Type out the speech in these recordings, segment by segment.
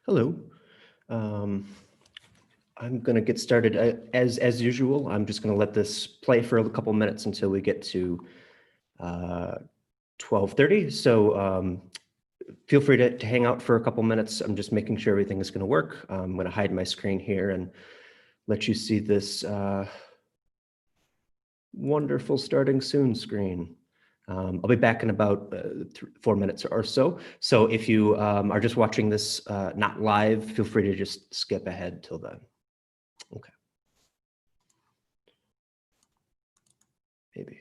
Hello. Um, I'm going to get started. As usual, I'm just going to let this play for a couple minutes until we get to 12:30. So feel free to hang out for a couple minutes. I'm just making sure everything is going to work. I'm going to hide my screen here and let you see this wonderful starting soon screen. I'll be back in about 4 minutes or so. So if you are just watching this not live, feel free to just skip ahead till then. Okay. Maybe.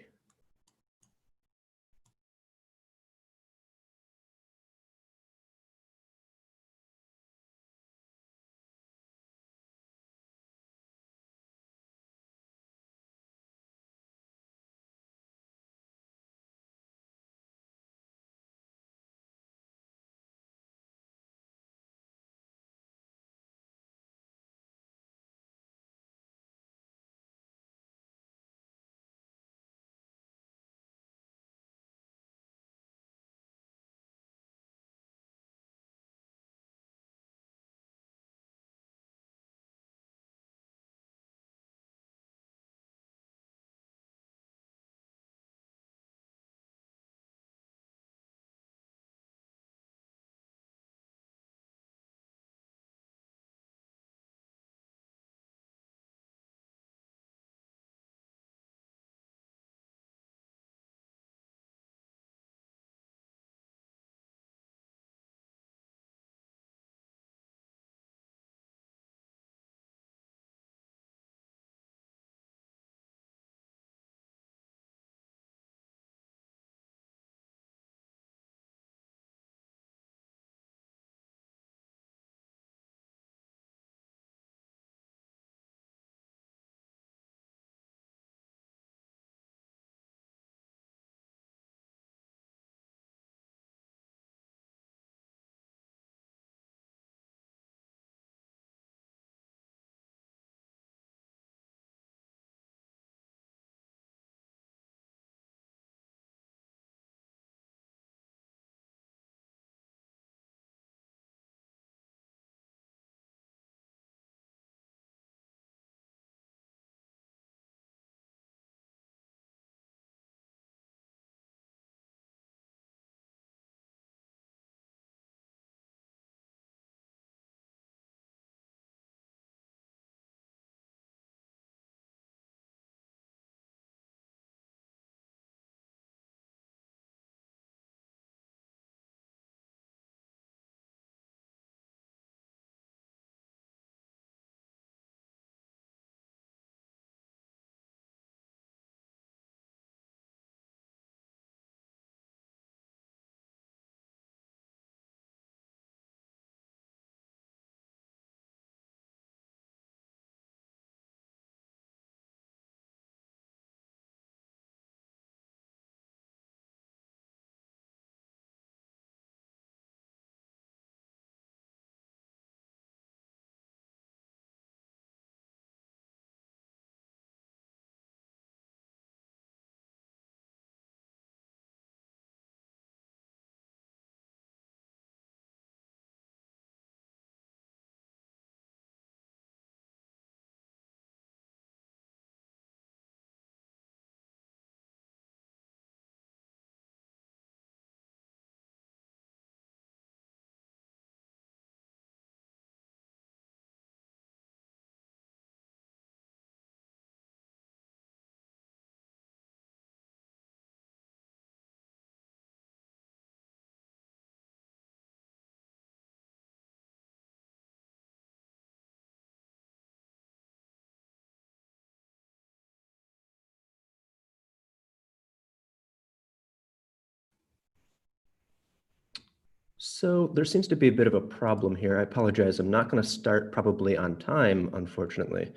So there seems to be a bit of a problem here. I apologize. I'm not going to start probably on time, unfortunately.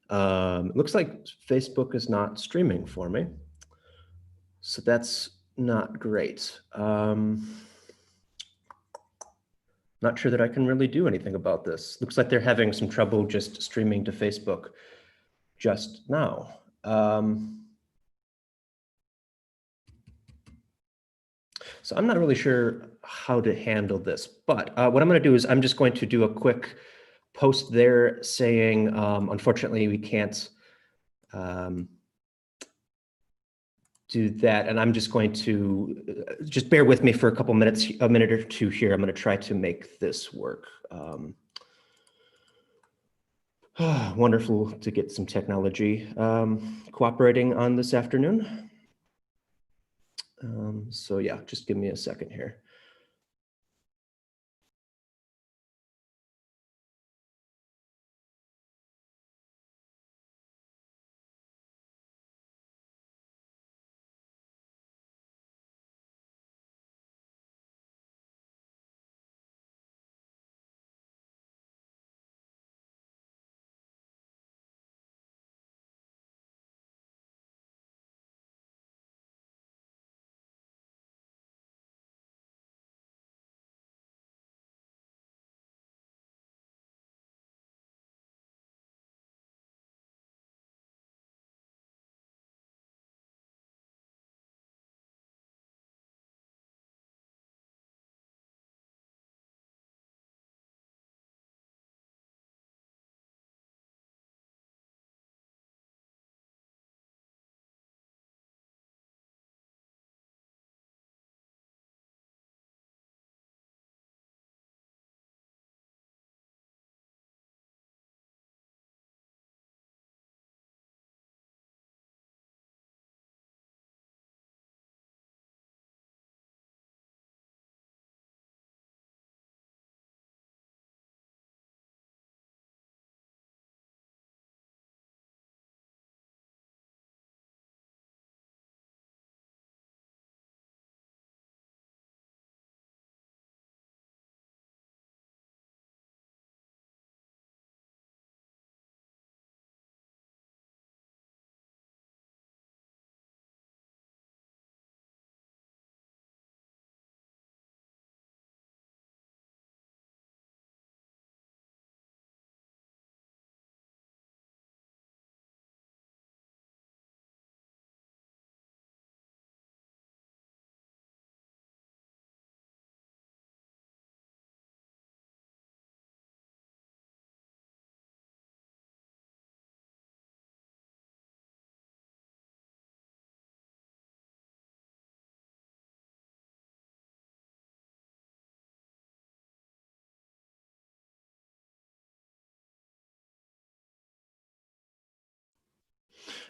It looks like Facebook is not streaming for me. So that's not great. Not sure that I can really do anything about this. Looks like they're having some trouble just streaming to Facebook just now. So I'm not really sure how to handle this, but what I'm going to do is I'm just going to do a quick post there saying, unfortunately, we can't do that. And I'm just going to just bear with me for a couple minutes, a minute or two here. I'm going to try to make this work. Wonderful to get some technology cooperating on this afternoon. So yeah, just give me a second here.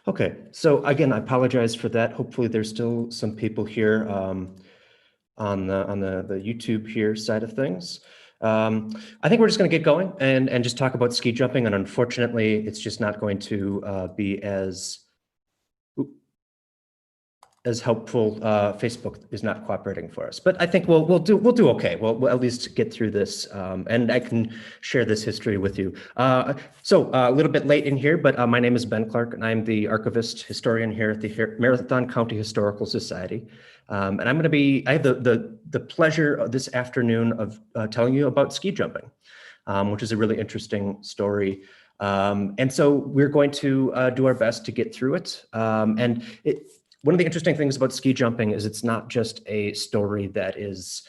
Okay, so again, I apologize for that. Hopefully there's still some people here on the YouTube here side of things. I think we're just going to get going and just talk about ski jumping. And unfortunately, it's just not going to be as helpful. Facebook is not cooperating for us, but I think we'll do okay. We'll at least get through this, and I can share this history with you. So a little bit late in here, but my name is Ben Clark, and I'm the archivist historian here at the Marathon County Historical Society. And I'm going to be. I have the pleasure this afternoon of telling you about ski jumping, which is a really interesting story. And so we're going to do our best to get through it. And one of the interesting things about ski jumping is it's not just a story that is,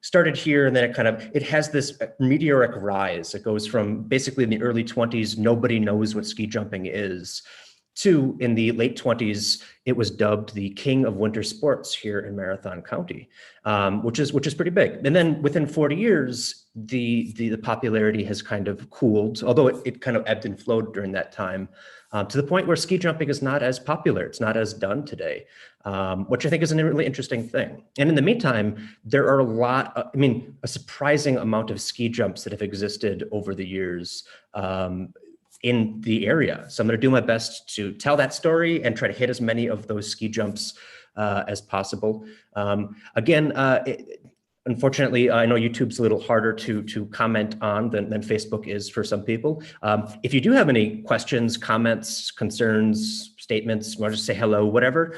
started here and then it has this meteoric rise. It goes from basically in the early 20s, nobody knows what ski jumping is, to in the late 20s, it was dubbed the king of winter sports here in Marathon County, which is pretty big. And then within 40 years, the popularity has kind of cooled, although it kind of ebbed and flowed during that time, to the point where ski jumping is not as popular. It's not as done today, which I think is a really interesting thing. And in the meantime, there are a surprising amount of ski jumps that have existed over the years in the area. So I'm going to do my best to tell that story and try to hit as many of those ski jumps as possible. Unfortunately, I know YouTube's a little harder to comment on than Facebook is for some people. If you do have any questions, comments, concerns, statements, want to just say hello, whatever,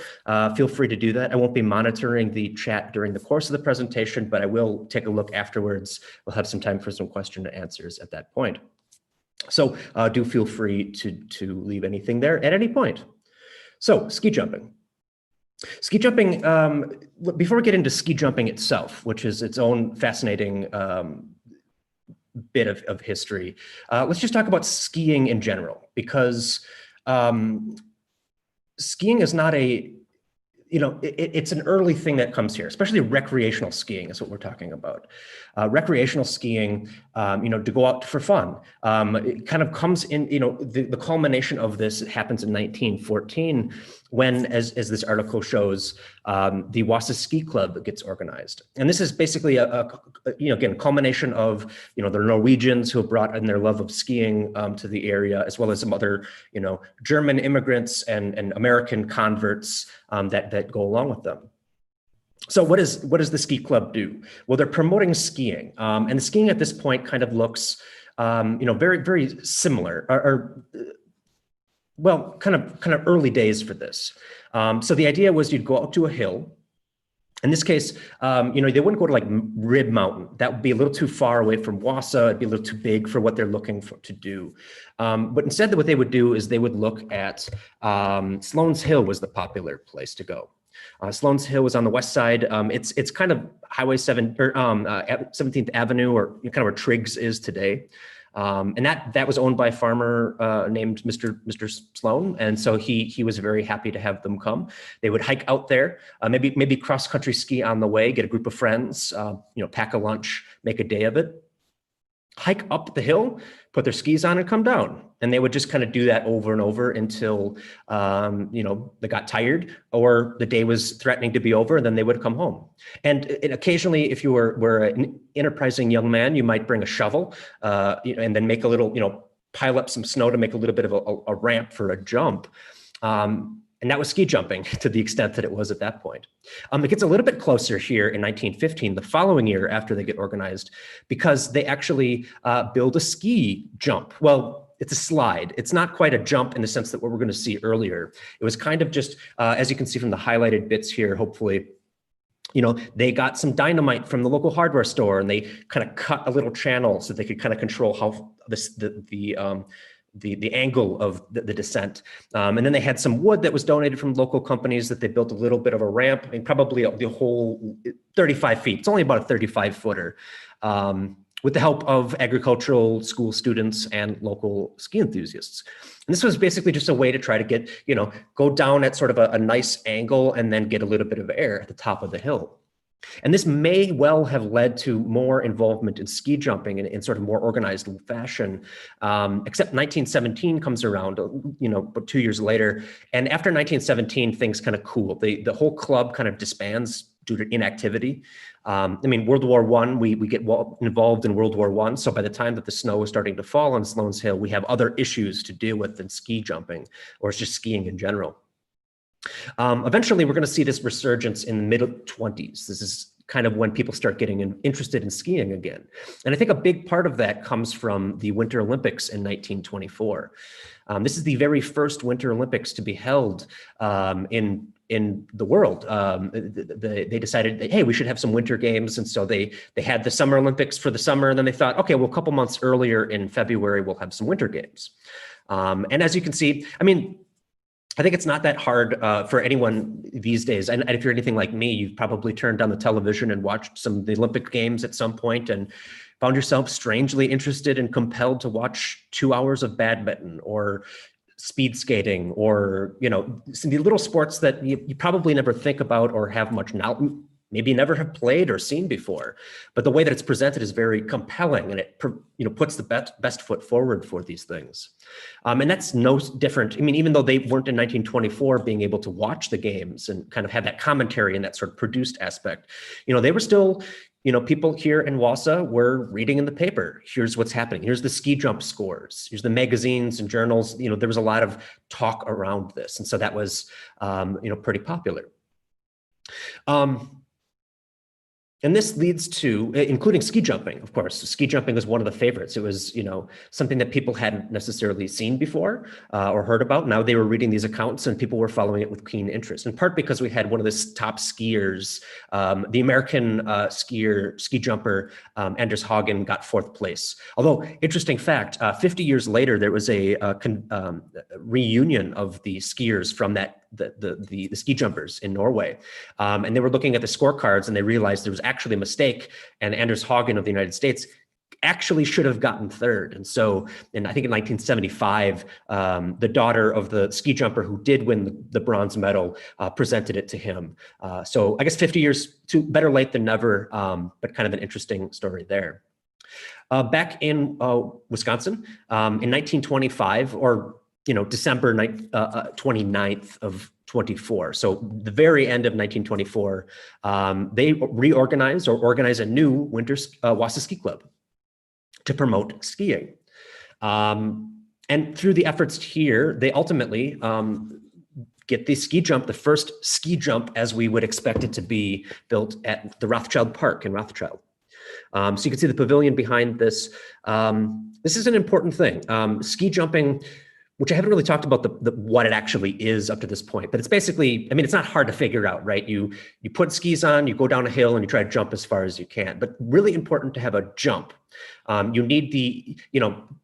feel free to do that. I won't be monitoring the chat during the course of the presentation, but I will take a look afterwards. We'll have some time for some question and answers at that point. So do feel free to leave anything there at any point. So ski jumping. Ski jumping, before we get into ski jumping itself, which is its own fascinating bit of history, let's just talk about skiing in general, because skiing is not it's an early thing that comes here, especially recreational skiing is what we're talking about. Recreational skiing, to go out for fun. It kind of comes in, the culmination of this happens in 1914 when, as this article shows, the Wasa Ski Club gets organized. And this is basically again, culmination of, the Norwegians who have brought in their love of skiing to the area, as well as some other, German immigrants and American converts that go along with them. So what does the ski club do? Well, they're promoting skiing, and the skiing at this point kind of looks, very, very similar, well, kind of early days for this. So the idea was you'd go out to a hill. In this case, they wouldn't go to like Rib Mountain. That would be a little too far away from Wasa. It'd be a little too big for what they're looking to do. But instead, what they would do is they would look at Sloan's Hill was the popular place to go. Sloan's Hill was on the west side. It's kind of Highway 7 or 17th Avenue, or kind of where Triggs is today. And that was owned by a farmer named Mr. Sloan, and so he was very happy to have them come. They would hike out there, maybe cross country ski on the way, get a group of friends, pack a lunch, make a day of it, hike up the hill, put their skis on, and come down. And they would just kind of do that over and over until they got tired or the day was threatening to be over, and then they would come home. And occasionally, if you were an enterprising young man, you might bring a shovel and then make a little, pile up some snow to make a little bit of a ramp for a jump. And that was ski jumping to the extent that it was at that point. It gets a little bit closer here in 1915, the following year after they get organized, because they actually build a ski jump. Well, it's a slide. It's not quite a jump in the sense that what we're going to see earlier. It was kind of just, as you can see from the highlighted bits here, hopefully, they got some dynamite from the local hardware store, and they kind of cut a little channel so they could kind of control how the angle of the descent. And then they had some wood that was donated from local companies that they built a little bit of a ramp, and probably the whole 35 feet. It's only about a 35 footer. With the help of agricultural school students and local ski enthusiasts. And this was basically just a way to try to get, go down at sort of a nice angle and then get a little bit of air at the top of the hill. And this may well have led to more involvement in ski jumping in sort of more organized fashion, except 1917 comes around, but 2 years later. And after 1917, things kind of cool. The whole club kind of disbands due to inactivity. World War I, we get involved in World War I. So by the time that the snow was starting to fall on Sloan's Hill, we have other issues to deal with than ski jumping, or it's just skiing in general. Eventually, we're going to see this resurgence in the mid-20s. This is kind of when people start getting interested in skiing again. And I think a big part of that comes from the Winter Olympics in 1924. This is the very first Winter Olympics to be held in the world. They decided that, hey, we should have some winter games. And so they had the Summer Olympics for the summer. And then they thought, okay, well, a couple months earlier in February, we'll have some winter games. And as you can see, I think it's not that hard for anyone these days. And if you're anything like me, you've probably turned on the television and watched some of the Olympic Games at some point and found yourself strangely interested and compelled to watch 2 hours of badminton or speed skating, or, some of the little sports that you probably never think about or have much knowledge, maybe never have played or seen before. But the way that it's presented is very compelling, and it puts the best foot forward for these things. And that's no different. Even though they weren't in 1924 being able to watch the games and kind of have that commentary and that sort of produced aspect, they were still, people here in Wasa were reading in the paper. Here's what's happening. Here's the ski jump scores. Here's the magazines and journals. There was a lot of talk around this. And so that was, pretty popular. And this leads to, including ski jumping, of course. Ski jumping was one of the favorites. It was, something that people hadn't necessarily seen before or heard about. Now they were reading these accounts and people were following it with keen interest, in part because we had one of the top skiers, the American ski jumper, Anders Hagen, got 4th place. Although, interesting fact, 50 years later, there was a reunion of the skiers from the ski jumpers in Norway. And they were looking at the scorecards and they realized there was actually a mistake, and Anders Hagen of the United States actually should have gotten 3rd. And so, I think in 1975, the daughter of the ski jumper who did win the bronze medal presented it to him. So I guess 50 years better late than never, but kind of an interesting story there. Back in Wisconsin, in 1925, or December 29th of 24. So the very end of 1924, they reorganize or organize a new winter Wassa Ski Club to promote skiing. And through the efforts here, they ultimately get the ski jump, the first ski jump as we would expect it to be, built at the Rothschild Park in Rothschild. So you can see the pavilion behind this. This is an important thing. Ski jumping, which I haven't really talked about what it actually is up to this point, but it's basically, it's not hard to figure out, right? You put skis on, you go down a hill and you try to jump as far as you can, but really important to have a jump. You need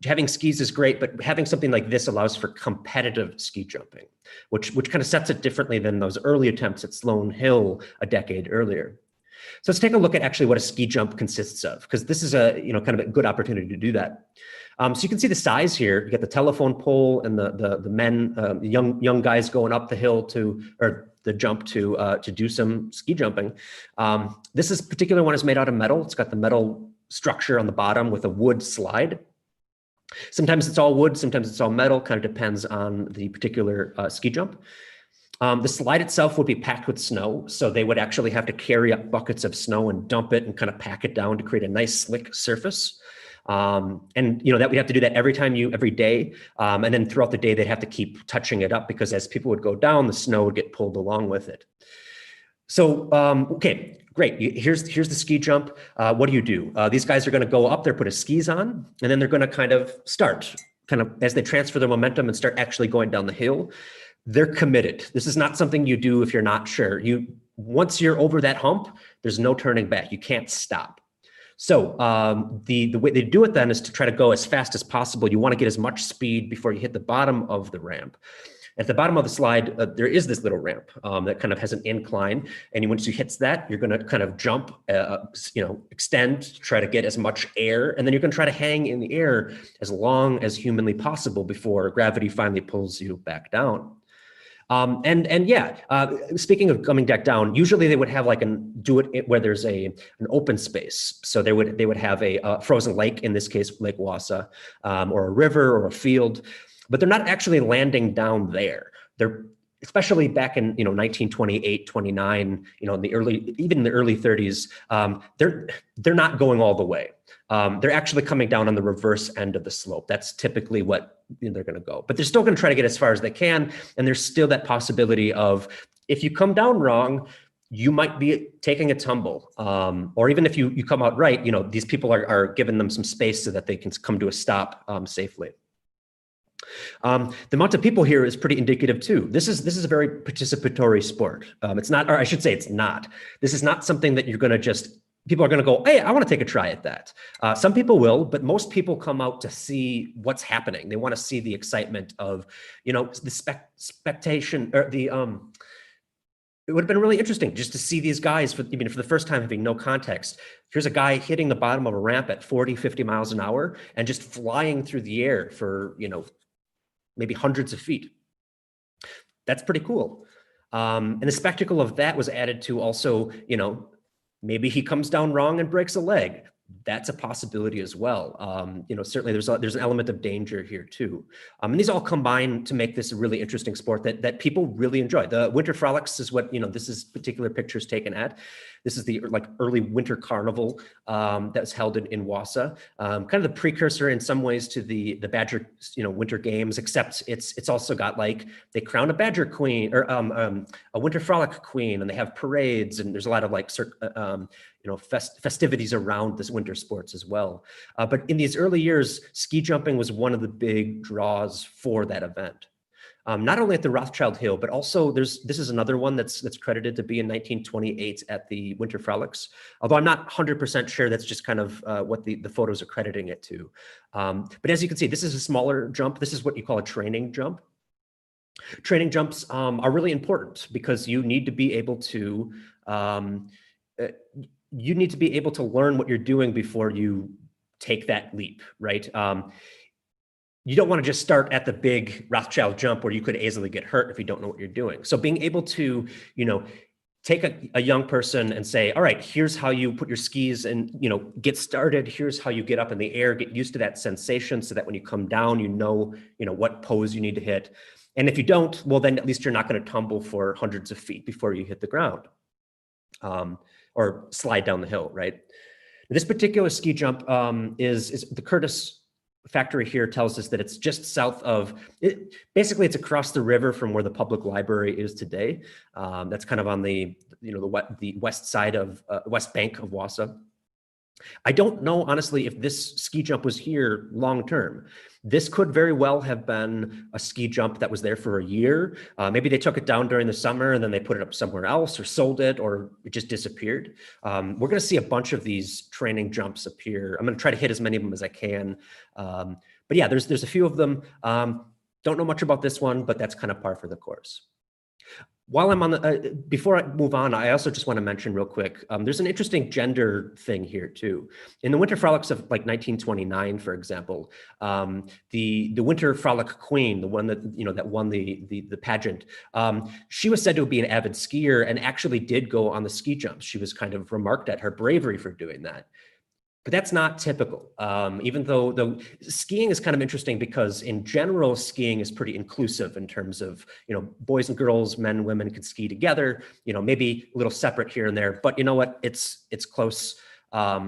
having skis is great, but having something like this allows for competitive ski jumping, which kind of sets it differently than those early attempts at Sloan Hill a decade earlier. So let's take a look at actually what a ski jump consists of, because this is a kind of a good opportunity to do that. So you can see the size here. You get the telephone pole and the men, the young guys going up the hill or the jump to do some ski jumping. This particular one is made out of metal. It's got the metal structure on the bottom with a wood slide. Sometimes it's all wood, sometimes it's all metal. Kind of depends on the particular ski jump. The slide itself would be packed with snow, so they would actually have to carry up buckets of snow and dump it and kind of pack it down to create a nice slick surface. And that we'd have to do that every day. And then throughout the day, they'd have to keep touching it up, because as people would go down, the snow would get pulled along with it. So, okay, great. Here's the ski jump. What do? These guys are going to go up there, put his skis on, and then they're going to kind of as they transfer their momentum and start actually going down the hill. They're committed. This is not something you do if you're not sure. Once you're over that hump, there's no turning back. You can't stop. So the way they do it then is to try to go as fast as possible. You want to get as much speed before you hit the bottom of the ramp. At the bottom of the slide, there is this little ramp that kind of has an incline. And once you hit that, you're going to kind of jump, extend, try to get as much air. And then you're going to try to hang in the air as long as humanly possible before gravity finally pulls you back down. Speaking of coming back down, usually they would have do it where there's an open space. So they would have a frozen lake, in this case, Lake Wassa, or a river or a field, but they're not actually landing down there. They're, especially back in 1928, 29, in the early 30s, they're not going all the way. They're actually coming down on the reverse end of the slope. That's typically what they're going to go, but they're still going to try to get as far as they can. And there's still that possibility of, if you come down wrong, you might be taking a tumble, or even if you come out right, these people are giving them some space so that they can come to a stop safely. The amount of people here is pretty indicative too. This is a very participatory sport. It's not, or I should say it's not. This is not something that you're going to people are going to go, hey, I want to take a try at that. Some people will, but most people come out to see what's happening. They want to see the excitement of, the spectation, or the, it would have been really interesting just to see these guys, for the first time, having no context. Here's a guy hitting the bottom of a ramp at 40, 50 miles an hour and just flying through the air for, maybe hundreds of feet. That's pretty cool. And the spectacle of that was added to also, maybe he comes down wrong and breaks a leg. That's a possibility as well. Certainly there's an element of danger here too. And these all combine to make this a really interesting sport that people really enjoy. The Winter Frolics is what, this is particular pictures taken at. This is the like early winter carnival that was held in Wausau, kind of the precursor in some ways to the Badger, winter games, except it's also got like they crown a Badger queen or a winter frolic queen, and they have parades, and there's a lot of like festivities around this winter sports as well. But in these early years, ski jumping was one of the big draws for that event. Not only at the Rothschild Hill, but also this is another one that's credited to be in 1928 at the Winter Frolics. Although I'm not 100% sure, that's just kind of what the photos are crediting it to. But as you can see, this is a smaller jump. This is what you call a training jump. Training jumps are really important because you need to be able to learn what you're doing before you take that leap, right? You don't want to just start at the big Rothschild jump where you could easily get hurt if you don't know what you're doing. So being able to, take a young person and say, all right, here's how you put your skis and, get started. Here's how you get up in the air, get used to that sensation so that when you come down, what pose you need to hit. And if you don't, well, then at least you're not going to tumble for hundreds of feet before you hit the ground or slide down the hill, right? This particular ski jump is the Curtis factory here tells us that it's just south of it. Basically, it's across the river from where the public library is today. That's kind of on the west side of west bank of Wausau. I don't know, honestly, if this ski jump was here long term. This could very well have been a ski jump that was there for a year. Maybe they took it down during the summer and then they put it up somewhere else or sold it, or it just disappeared. We're going to see a bunch of these training jumps appear. I'm going to try to hit as many of them as I can. But yeah, there's a few of them. Don't know much about this one, but that's kind of par for the course. While I'm on the, before I move on, I also just want to mention real quick, there's an interesting gender thing here too. In the Winter Frolics of like 1929, for example, the Winter Frolic Queen, the one that, that won the pageant, she was said to be an avid skier and actually did go on the ski jumps. She was kind of remarked at her bravery for doing that. But that's not typical, even though skiing is kind of interesting because in general, skiing is pretty inclusive in terms of, boys and girls, men and women can ski together, maybe a little separate here and there, but you know what, it's close. Yeah,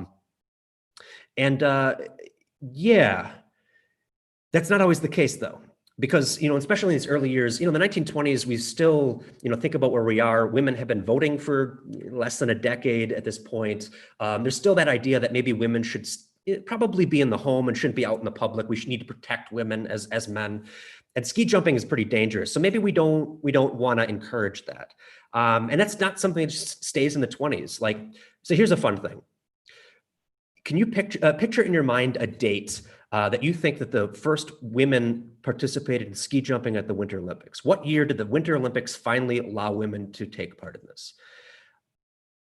that's not always the case though. Because, especially in these early years, the 1920s, we still, think about where we are. Women have been voting for less than a decade at this point. There's still that idea that maybe women should probably be in the home and shouldn't be out in the public. We should need to protect women as men. And ski jumping is pretty dangerous. So maybe we don't want to encourage that. And that's not something that just stays in the 20s. So here's a fun thing. Can you picture in your mind a date that you think that the first women participated in ski jumping at the Winter Olympics? What year did the Winter Olympics finally allow women to take part in this?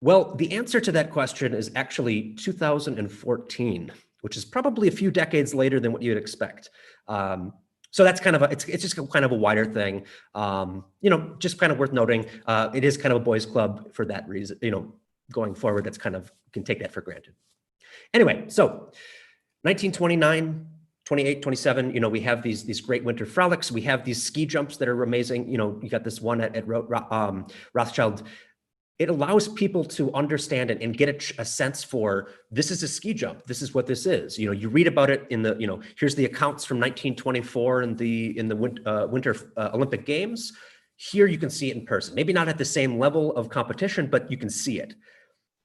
Well, the answer to that question is actually 2014, which is probably a few decades later than what you'd expect. So that's kind of it's just kind of a wider thing. Just kind of worth noting. It is kind of a boys' club for that reason. Going forward, that's kind of, can take that for granted. Anyway, so 1929, 28, 27, we have these great winter frolics. We have these ski jumps that are amazing. You got this one at Rothschild. It allows people to understand and get a sense for, this is a ski jump. This is what this is. You read about it in the, here's the accounts from 1924 in the Winter Olympic Games. Here you can see it in person. Maybe not at the same level of competition, but you can see it.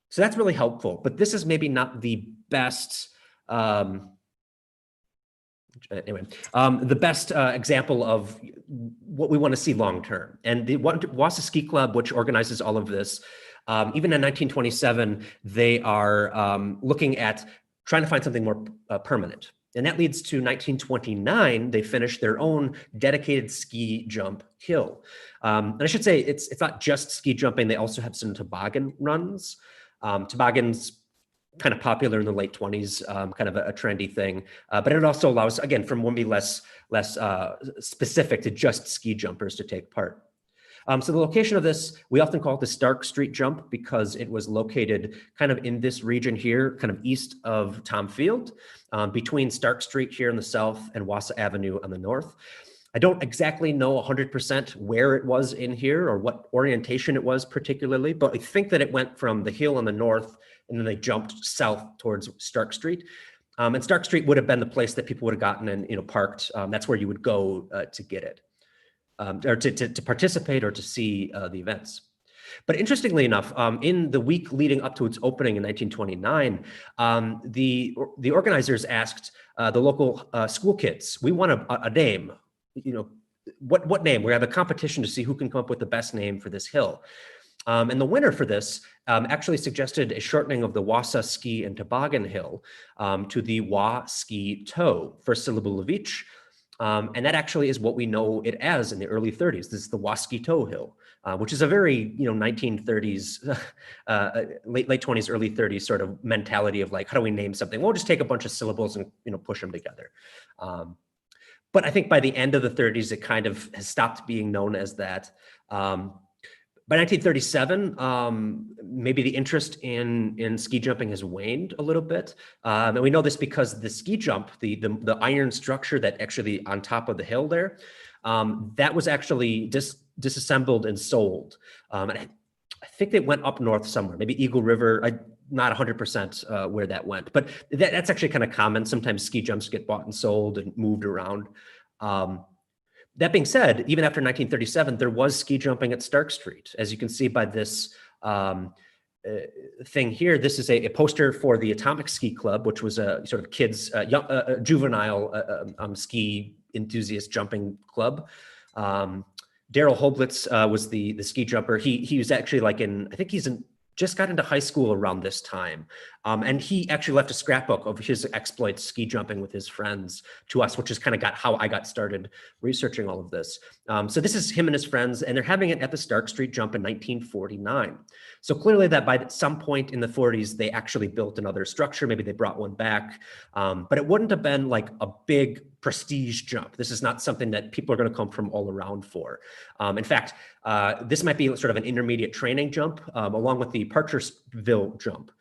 So that's really helpful. But this is maybe not the best, the best example of what we want to see long-term. And the Wausau Ski Club, which organizes all of this, even in 1927, they are looking at trying to find something more permanent. And that leads to 1929, they finished their own dedicated ski jump hill. And I should say, it's not just ski jumping, they also have some toboggan runs. Toboggans, kind of popular in the late 20s, kind of a trendy thing. But it also allows, again, from one be less specific to just ski jumpers to take part. So the location of this, we often call it the Stark Street Jump because it was located kind of in this region here, kind of east of Tom Field, between Stark Street here in the south and Wausau Avenue on the north. I don't exactly know 100% where it was in here or what orientation it was particularly, but I think that it went from the hill on the north and then they jumped south towards Stark Street. And Stark Street would have been the place that people would have gotten and parked. That's where you would go to get it, or to participate or to see the events. But interestingly enough, in the week leading up to its opening in 1929, the organizers asked the local school kids, "We want a name. What name? We have a competition to see who can come up with the best name for this hill." And the winner for this actually suggested a shortening of the Wassa Ski and Toboggan Hill to the Wa Ski Toe, first syllable of each. And that actually is what we know it as in the early 30s. This is the Wa Ski Toe Hill, which is a very 1930s, late 20s, early 30s sort of mentality of like, how do we name something? We'll just take a bunch of syllables and push them together. But I think by the end of the 30s, it kind of has stopped being known as that. By 1937, maybe the interest in ski jumping has waned a little bit. And we know this because the ski jump, the iron structure that actually on top of the hill there, that was actually disassembled and sold. And I think it went up north somewhere, maybe Eagle River. I'm not 100% where that went, but that's actually kind of common. Sometimes ski jumps get bought and sold and moved around. That being said, even after 1937, there was ski jumping at Stark Street. As you can see by this thing here, this is a poster for the Atomic Ski Club, which was a sort of kids, juvenile ski enthusiast jumping club. Daryl Hoblitz was the ski jumper. He was actually I think he's just got into high school around this time. And he actually left a scrapbook of his exploits ski jumping with his friends to us, which is kind of how I got started researching all of this. So this is him and his friends, and they're having it at the Stark Street Jump in 1949. So clearly that by some point in the 40s, they actually built another structure. Maybe they brought one back, but it wouldn't have been like a big prestige jump. This is not something that people are going to come from all around for. In fact, this might be sort of an intermediate training jump along with the Parcherville jump.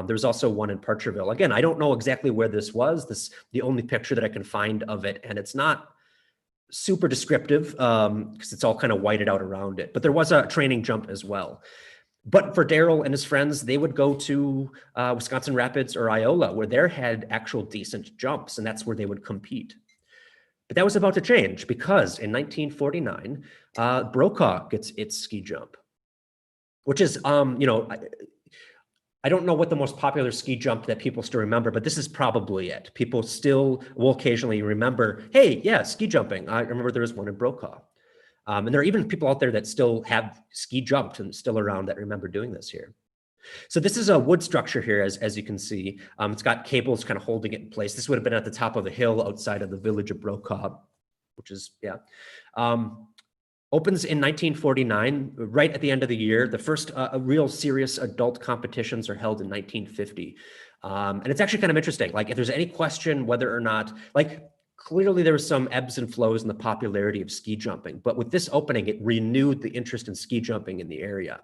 There's also one in Parcherville. Again, I don't know exactly where this was. The only picture that I can find of it, and it's not super descriptive because it's all kind of whited out around it. But there was a training jump as well. But for Daryl and his friends, they would go to Wisconsin Rapids or Iola, where they had actual decent jumps, and that's where they would compete. But that was about to change because in 1949, Brokaw gets its ski jump, which is, I don't know what the most popular ski jump that people still remember, but this is probably it. People still will occasionally remember, hey, yeah, ski jumping. I remember there was one in Brokaw. And there are even people out there that still have ski jumped and still around that remember doing this here. So this is a wood structure here, as you can see. It's got cables kind of holding it in place. This would have been at the top of a hill outside of the village of Brokaw, which is, yeah. Opens in 1949, right at the end of the year. The first real serious adult competitions are held in 1950. And it's actually kind of interesting. Like if there's any question whether or not, clearly there was some ebbs and flows in the popularity of ski jumping, but with this opening, it renewed the interest in ski jumping in the area.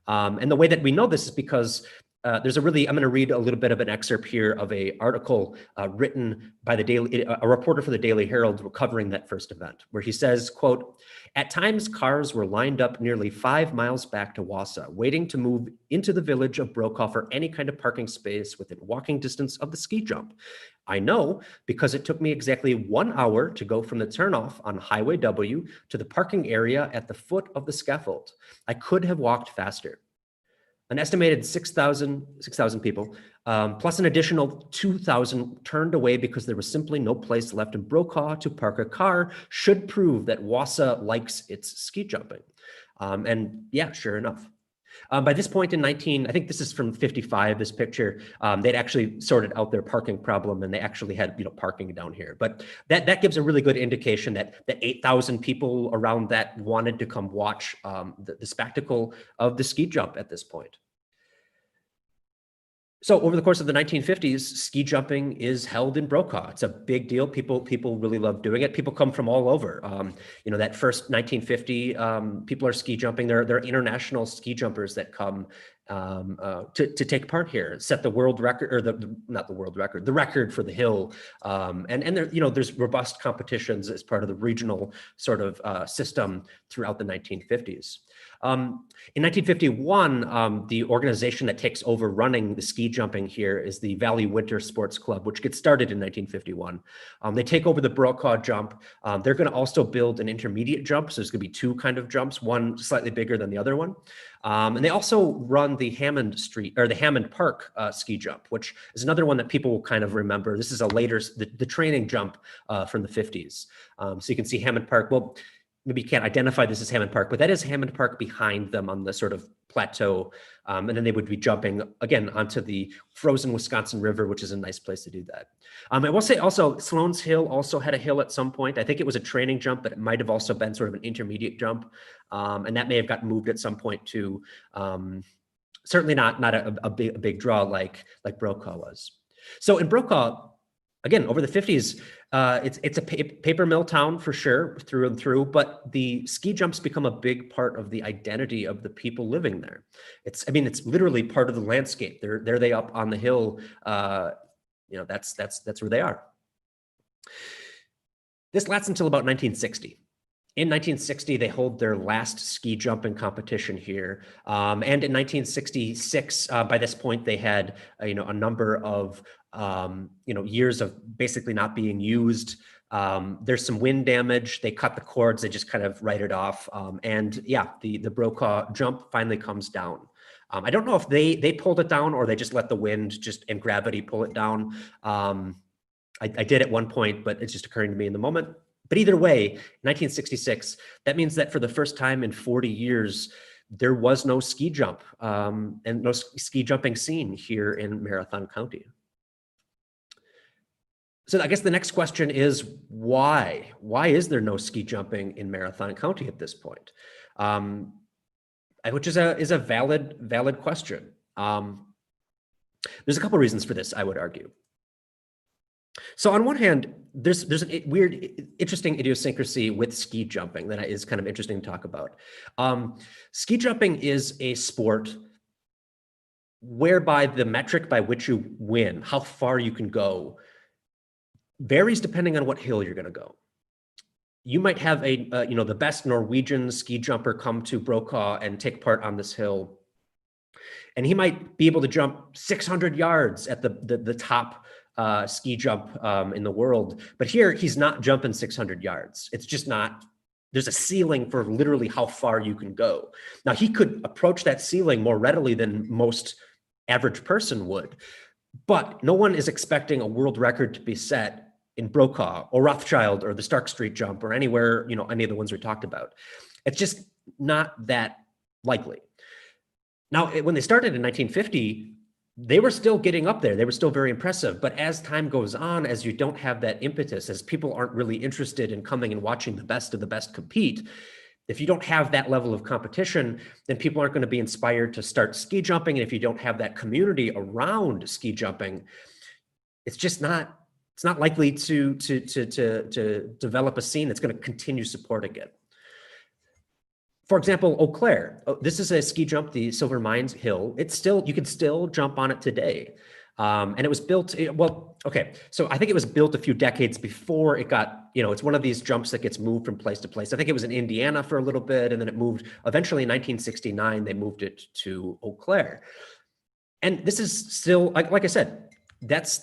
And the way that we know this is because I'm going to read a little bit of an excerpt here of an article written by a reporter for the Daily Herald covering that first event, where he says, quote, "At times cars were lined up nearly 5 miles back to Wassa, waiting to move into the village of Brokaw for any kind of parking space within walking distance of the ski jump. I know because it took me exactly 1 hour to go from the turnoff on Highway W to the parking area at the foot of the scaffold. I could have walked faster. An estimated 6,000 people, plus an additional 2,000 turned away because there was simply no place left in Brokaw to park a car, should prove that Wassa likes its ski jumping." And yeah, sure enough. By this point in I think this is from 55, this picture, they'd actually sorted out their parking problem and they actually had, parking down here. But that gives a really good indication that 8,000 people around that wanted to come watch the spectacle of the ski jump at this point. So over the course of the 1950s, ski jumping is held in Brokaw. It's a big deal. People really love doing it. People come from all over. That first 1950, people are ski jumping. There are international ski jumpers that come to take part here, set the world record, or not the world record, the record for the hill. And there, there's robust competitions as part of the regional sort of system throughout the 1950s. In 1951, the organization that takes over running the ski jumping here is the Valley Winter Sports Club, which gets started in 1951. They take over the Brokaw Jump. They're going to also build an intermediate jump. So there's going to be two kind of jumps, one slightly bigger than the other one. And they also run the Hammond Park ski jump, which is another one that people will kind of remember. This is a later, the training jump from the 50s. So you can see Hammond Park. Well, maybe you can't identify this as Hammond Park, but that is Hammond Park behind them on the sort of plateau. And then they would be jumping again onto the frozen Wisconsin River, which is a nice place to do that. I will say also Sloan's Hill also had a hill at some point. I think it was a training jump, but it might have also been sort of an intermediate jump. And that may have gotten moved at some point to certainly not a big draw like Brokaw was. So in Brokaw, again, over the 50s, it's a paper mill town for sure, through and through, but the ski jumps become a big part of the identity of the people living there. It's literally part of the landscape. There they up on the hill. That's where they are. This lasts until about 1960. In 1960, they hold their last ski jumping competition here. And in 1966, by this point, they had a number of years of basically not being used. There's some wind damage. They cut the cords. They just kind of write it off. The Brokaw jump finally comes down. I don't know if they pulled it down or they just let the wind and gravity pull it down. I did at one point, but it's just occurring to me in the moment. But either way, 1966, that means that for the first time in 40 years, there was no ski jump and no ski jumping scene here in Marathon County. So I guess the next question is why? Why is there no ski jumping in Marathon County at this point? Which is a valid question. There's a couple of reasons for this, I would argue. So on one hand, there's a weird, interesting idiosyncrasy with ski jumping that is kind of interesting to talk about. Ski jumping is a sport whereby the metric by which you win, how far you can go, varies depending on what hill you're going to go. You might have the best Norwegian ski jumper come to Brokaw and take part on this hill, and he might be able to jump 600 yards at the top ski jump in the world. But here, he's not jumping 600 yards. It's just not, there's a ceiling for literally how far you can go. Now, he could approach that ceiling more readily than most average person would, but no one is expecting a world record to be set in Brokaw or Rothschild or the Stark Street jump or anywhere, any of the ones we talked about. It's just not that likely. Now, when they started in 1950, they were still getting up there. They were still very impressive. But as time goes on, as you don't have that impetus, as people aren't really interested in coming and watching the best of the best compete, if you don't have that level of competition, then people aren't going to be inspired to start ski jumping. And if you don't have that community around ski jumping, it's not likely to develop a scene that's going to continue supporting it. For example, Eau Claire, this is a ski jump, the Silver Mines Hill. You can still jump on it today. And it was built, so I think it was built a few decades before it got, it's one of these jumps that gets moved from place to place. I think it was in Indiana for a little bit, and then it moved, eventually in 1969, they moved it to Eau Claire. And this is still, like I said, that's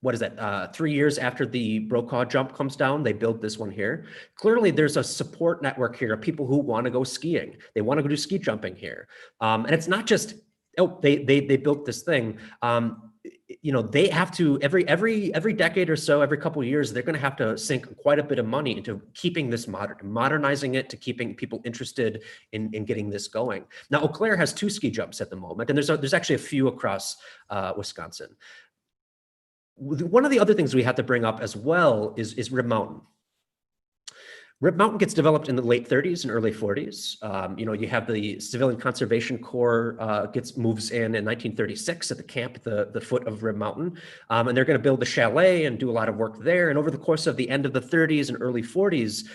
what is that? 3 years after the Brokaw jump comes down, they build this one here. Clearly, there's a support network here of people who want to go skiing. They want to go do ski jumping here. And it's not just, they built this thing. They have to, every decade or so, every couple of years, they're going to have to sink quite a bit of money into keeping this modernizing it, to keeping people interested in getting this going. Now, Eau Claire has 2 ski jumps at the moment, and there's actually a few across Wisconsin. One of the other things we have to bring up as well is Rib Mountain. Rib Mountain gets developed in the late 30s and early 40s. You have the Civilian Conservation Corps moves in 1936 at the camp at the foot of Rib Mountain. And they're going to build the chalet and do a lot of work there. And over the course of the end of the 30s and early 40s,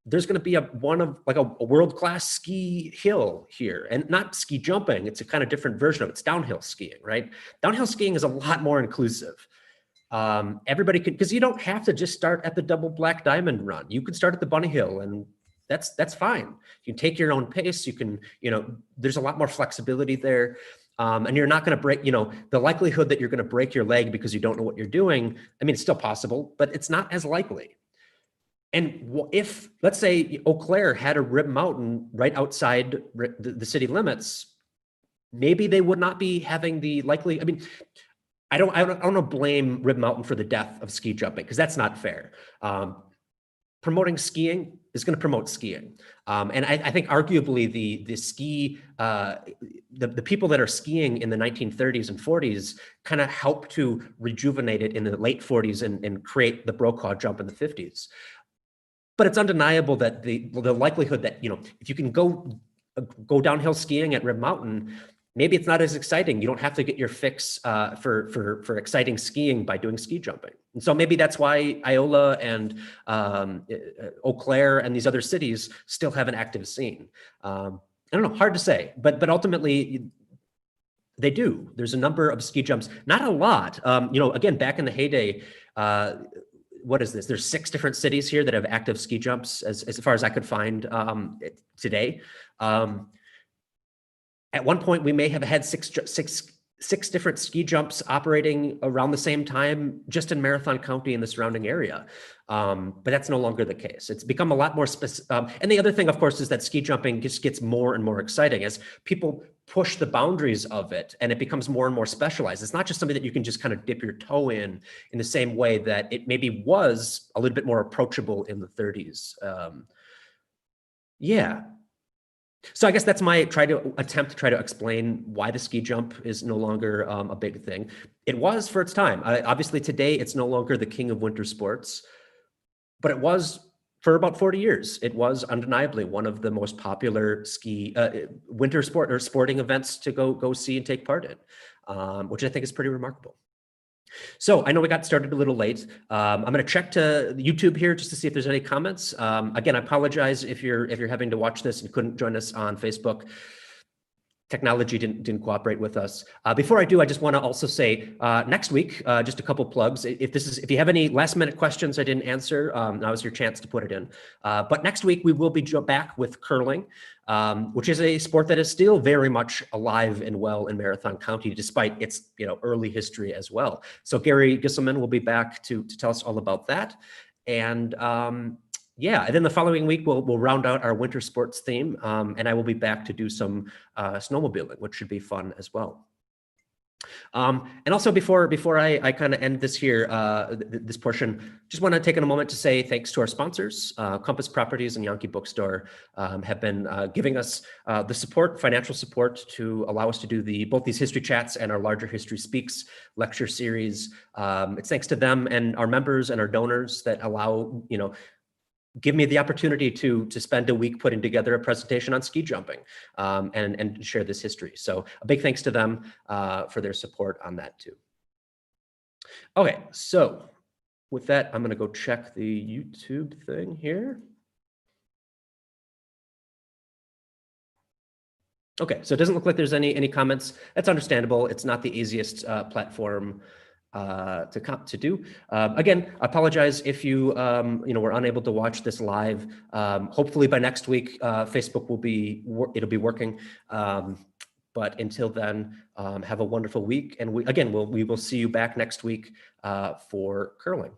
there's going to be a world-class ski hill here, and not ski jumping. It's a kind of different version of it. It's downhill skiing, right? Downhill skiing is a lot more inclusive. Everybody can, because you don't have to just start at the double black diamond run. You can start at the bunny hill, and that's fine. You can take your own pace. You can, there's a lot more flexibility there. And you're not going to break, the likelihood that you're going to break your leg because you don't know what you're doing. I mean, it's still possible, but it's not as likely. And if, let's say, Eau Claire had a rib mountain right outside the city limits, maybe they would not be having the likely, I mean, I don't want to blame Rib Mountain for the death of ski jumping, because that's not fair. Promoting skiing is going to promote skiing. And I think arguably the people that are skiing in the 1930s and 40s kind of helped to rejuvenate it in the late 40s and create the Brokaw jump in the 50s. But it's undeniable that the likelihood that, if you can go downhill skiing at Rib Mountain, maybe it's not as exciting. You don't have to get your fix for exciting skiing by doing ski jumping. And so maybe that's why Iola and Eau Claire and these other cities still have an active scene. I don't know, hard to say, but ultimately they do. There's a number of ski jumps, not a lot. Again, back in the heyday, what is this? There's 6 different cities here that have active ski jumps as far as I could find today. At one point, we may have had six different ski jumps operating around the same time just in Marathon County and the surrounding area. But that's no longer the case. It's become a lot more specific. And the other thing, of course, is that ski jumping just gets more and more exciting as people push the boundaries of it, and it becomes more and more specialized. It's not just something that you can just kind of dip your toe in the same way that it maybe was a little bit more approachable in the 30s. Yeah. So I guess that's my attempt to try to explain why the ski jump is no longer a big thing. It was for its time. Obviously today it's no longer the king of winter sports, but it was for about 40 years. It was undeniably one of the most popular winter sporting events to go see and take part in, which I think is pretty remarkable. So I know we got started a little late. I'm going to check to YouTube here just to see if there's any comments. Again, I apologize if you're having to watch this and couldn't join us on Facebook. Technology didn't cooperate with us. Before I do, I just want to also say next week, just a couple plugs. If you have any last minute questions I didn't answer, now is your chance to put it in. But next week we will be back with curling, which is a sport that is still very much alive and well in Marathon County, despite its early history as well. So Gary Gisselman will be back to tell us all about that. And yeah, and then the following week, we'll round out our winter sports theme, and I will be back to do some snowmobiling, which should be fun as well. And also before I kind of end this here, this portion, just want to take a moment to say thanks to our sponsors. Compass Properties and Yankee Bookstore have been giving us the support, financial support, to allow us to do both these history chats and our larger History Speaks lecture series. It's thanks to them and our members and our donors that allow, give me the opportunity to spend a week putting together a presentation on ski jumping and share this history. So a big thanks to them for their support on that too. Okay, so with that, I'm going to go check the YouTube thing here. Okay, so it doesn't look like there's any comments. That's understandable. It's not the easiest platform to do. Again, I apologize if you were unable to watch this live. Hopefully by next week, Facebook it'll be working. But until then, have a wonderful week, and we will see you back next week for curling.